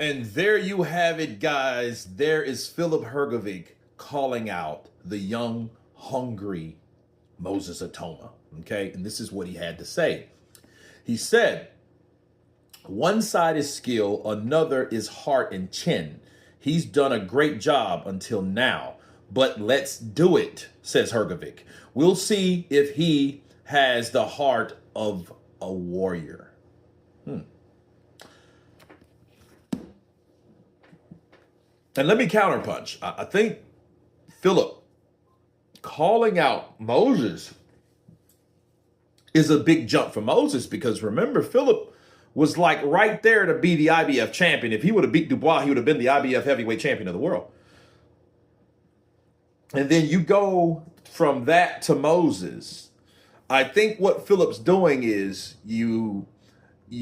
And there you have it, guys. There is Filip Hrgovic calling out the young, hungry Moses Itauma. Okay, and this is what he had to say. He said, "One side is skill, another is heart and chin. He's done a great job until now, but let's do it," says Hrgovic. "We'll see if he has the heart of a warrior." And let me counterpunch. I think Filip calling out Moses is a big jump for Moses, because remember, Filip was like right there to be the IBF champion. If he would have beat Dubois, he would have been the IBF heavyweight champion of the world. And then you go from that to Moses. I think what Filip's doing is you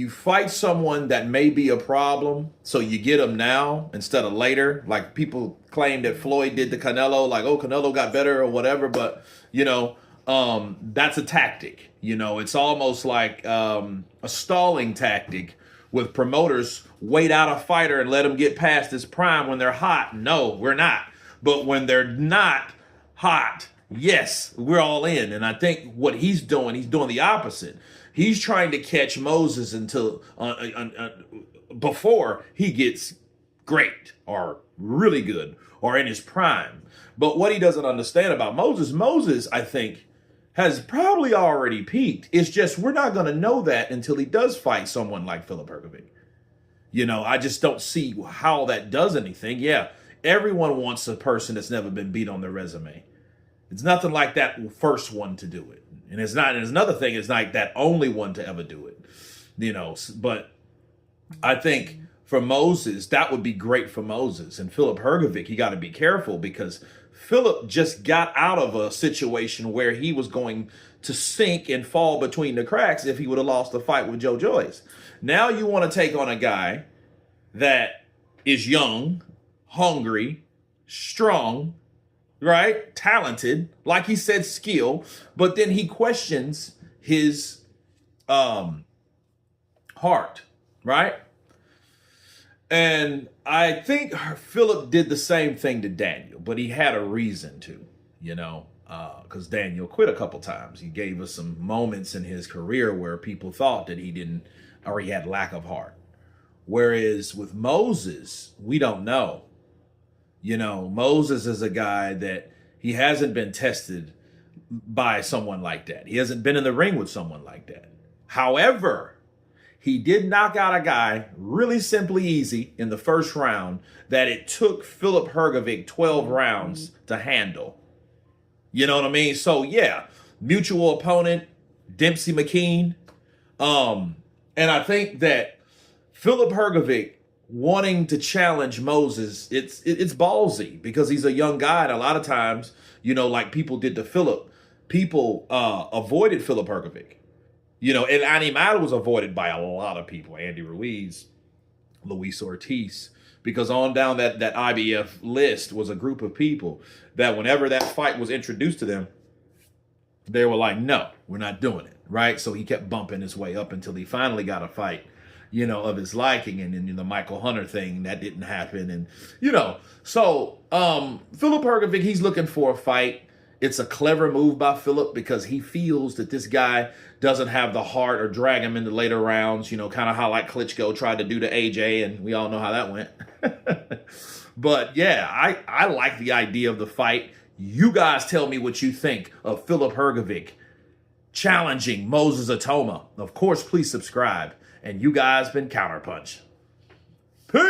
fight someone that may be a problem, so you get them now instead of later. Like people claim that Floyd did to Canelo, like, oh, Canelo got better or whatever, but that's a tactic. It's almost like a stalling tactic with promoters. Wait out a fighter and let them get past his prime when they're hot. No, we're not. But when they're not hot, yes, we're all in. And I think what he's doing the opposite. He's trying to catch Moses until before he gets great or really good or in his prime. But what he doesn't understand about Moses, I think, has probably already peaked. It's just we're not going to know that until he does fight someone like Filip Hrgovic. I just don't see how that does anything. Yeah, everyone wants a person that's never been beat on their resume. It's nothing like that first one to do it. And it's another thing, it's like that only one to ever do it. But I think for Moses, that would be great for Moses. And Filip Hrgovic, he got to be careful, because Filip just got out of a situation where he was going to sink and fall between the cracks if he would have lost the fight with Joe Joyce. Now you want to take on a guy that is young, hungry, strong, right? Talented, like he said, skill, but then he questions his heart, right? And I think Filip did the same thing to Daniel, but he had a reason to, because Daniel quit a couple times. He gave us some moments in his career where people thought that he didn't, or he had lack of heart. Whereas with Moses, we don't know. Moses is a guy that he hasn't been tested by someone like that. He hasn't been in the ring with someone like that. However, he did knock out a guy really simply easy in the first round that it took Filip Hrgovic 12 rounds to handle. You know what I mean? So yeah, mutual opponent, Dempsey McKean. And I think that Filip Hrgovic wanting to challenge Moses, it's ballsy, because he's a young guy, and a lot of times, like people did to Filip, people avoided Filip Hrgovic. And Animal was avoided by a lot of people, Andy Ruiz, Luis Ortiz, because on down that IBF list was a group of people that whenever that fight was introduced to them, they were like, no, we're not doing it, right? So he kept bumping his way up until he finally got a fight of his liking. And then the Michael Hunter thing, that didn't happen. And, so Filip Hrgovic, he's looking for a fight. It's a clever move by Filip, because he feels that this guy doesn't have the heart, or drag him into later rounds, kind of how like Klitschko tried to do to AJ, and we all know how that went. But yeah, I like the idea of the fight. You guys tell me what you think of Filip Hrgovic challenging Moses Itauma. Of course, please subscribe. And you guys been Counterpunch. Peace.